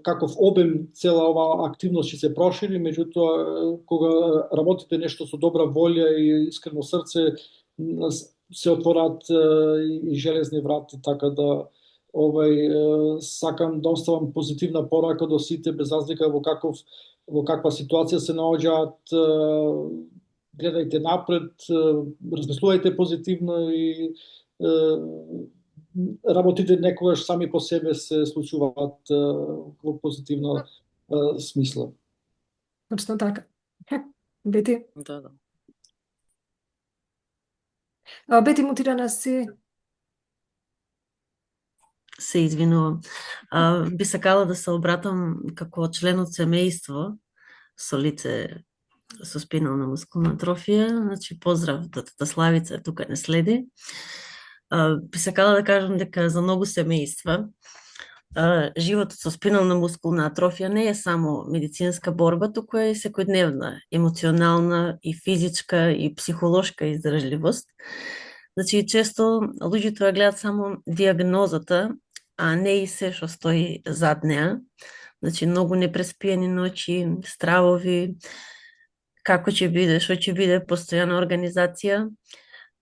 Speaker 2: каков обем цела оваа активност ќе се прошири, меѓутоа кога работите нешто со добра волја и искрено срце, се отвораат и железни врати, така да сакам да оставам позитивна порака до сите без разлика во каква ситуација се наоѓаат. Гледајте напред, размислувајте позитивно и работите некогаш сами по себе се случуваат во позитивна смисла.
Speaker 1: Точно така. Бети?
Speaker 4: Да.
Speaker 1: Бети, мутирана си.
Speaker 3: Се извинувам. Би сакала да се обратам како член од семејство со лице со спинална мускулна атрофија. Значи, поздрав, тата Славица тука не следи. Би сакала да кажам дека за многу семејства животот со спинална мускулна атрофија не е само медицинска борба, туку е и секојдневна, емоционална и физичка и психолошка издржливост. Значи, често луѓето ја гледат само диагнозата, а не и се што стои зад неа. Значи, многу непреспиени ноќи, стравови, како ќе биде, што ќе биде, постојана организација,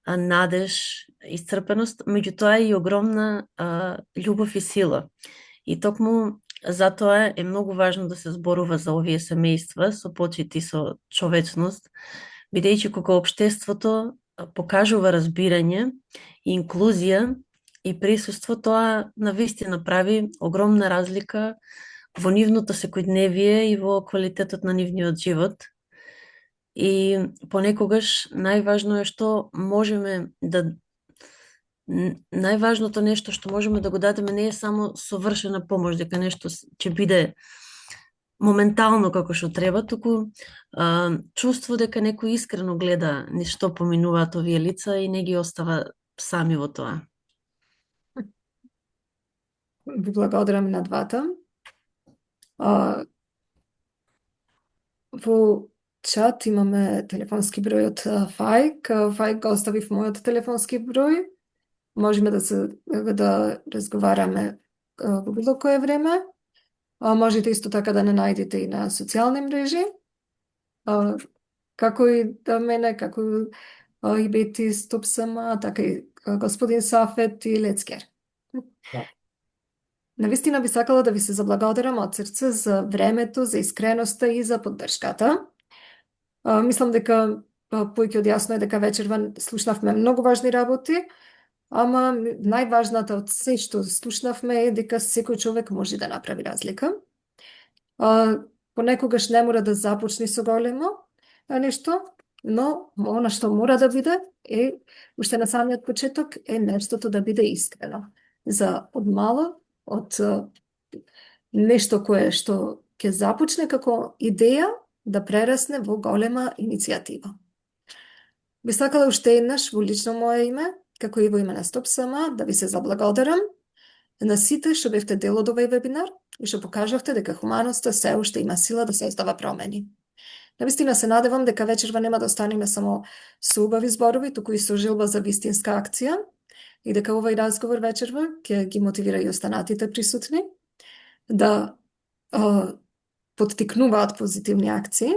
Speaker 3: надеж, исцрпеност, меѓутоа и огромна љубов и сила. И токму затоа е многу важно да се зборува за овие семејства со почит и со човечност, бидејќи кога општеството покажува разбирање, инклузија и присуство, тоа навистина прави огромна разлика во нивното секојдневие и во квалитетот на нивниот живот. И понекогаш најважно е што можеме да најважното нешто што можеме да го дадеме не е само совршена помош, дека нешто ќе биде моментално како што треба, туку чувство дека некој искрено гледа нешто поминуваат овие лица и не ги остава сами во тоа.
Speaker 1: Ви благодарам на двата. Во чат имаме телефонски број од Фајк. Фајк го оставив мојот телефонски број. Можеме да разговараме во било кое време. Можете исто така да не најдете и на социјални мрежи. Како и да мене, како и Бети Стопсама, така и господин Сафет и Лецкер.
Speaker 2: Да.
Speaker 1: Навистина би сакала да ви се заблагодарам од срце за времето, за искреноста и за поддршката. Мислам дека поиќе од јасно е дека вечерва слушнавме многу важни работи, ама најважната од се што слушнавме е дека секој човек може да направи разлика. Понекогаш не мора да започне со големо нешто, но она што мора да биде е, уште на самиот почеток, е нештото да биде искрено. За од мало, од нешто кое што ќе започне како идеја да прерасне во голема иницијатива. Би сакала уште еднаш во лично мое име, како и во име на Стопсама, да ви се заблагодарам на сите што бевте дел од овој вебинар и што покажавте дека хуманоста се уште има сила да создава промени. Навистина се надевам дека вечерва нема да останеме само со убави зборови, туку и со желба за вистинска акција и дека овој разговор вечерва ќе ги мотивира и останатите присутни да поттикнуваат позитивни акции.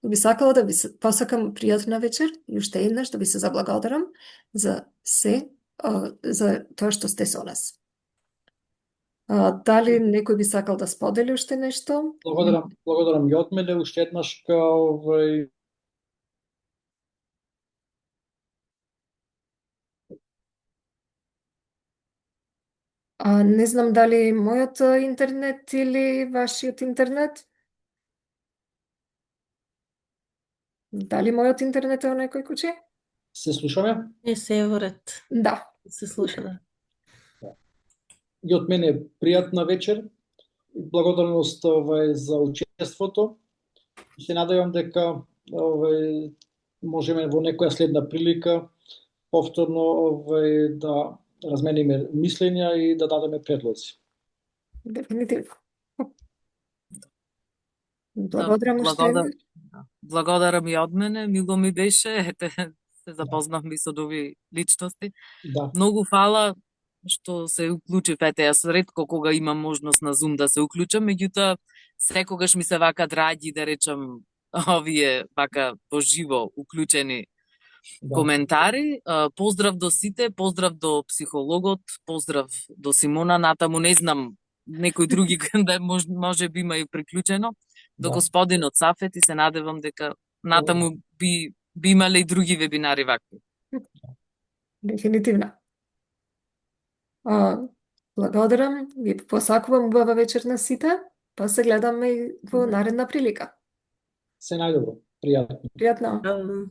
Speaker 1: би сакала да ви се посакам пријатна вечер и уште еднаш да ви се заблагодарам за се, за тоа што сте со нас. Дали некој би сакал да сподели уште нешто?
Speaker 2: Благодарам и од мене уште еднаш
Speaker 1: Не знам дали мојот интернет или вашиот интернет? Дали мојот интернет е во некој куќе?
Speaker 2: се слушаме.
Speaker 3: Не се е во ред.
Speaker 1: Да.
Speaker 3: Се слуша, да.
Speaker 2: И од мене пријатна вечер. Благодарност за учеството. Се надевам дека можеме во некоја следна прилика повторно да размениме мислења и да дадеме предлози.
Speaker 1: Дефинитивно. Благодарам уште еднаш.
Speaker 4: Благодарам и од мене, мило ми беше, ете, се запознавме со овие личности.
Speaker 2: Да.
Speaker 4: Многу фала што се уклучив, ете, јас ретко кога имам можност на Zoom да се уклучам, меѓутоа секогаш ми се вака драги, да речам, овие вака поживо уклучени коментари. Поздрав до сите, поздрав до психологот, поздрав до Симона, натаму не знам некој други да може би има и приклучено, до господинот Сафет и се надевам дека натаму би имале и други вебинари вакви.
Speaker 1: Дефинитивно. Благодарам, ви посакувам убава вечер на сите, па се гледаме и во наредна прилика.
Speaker 2: Се најдобро, пријатно.
Speaker 1: Пријатно.
Speaker 3: Браво.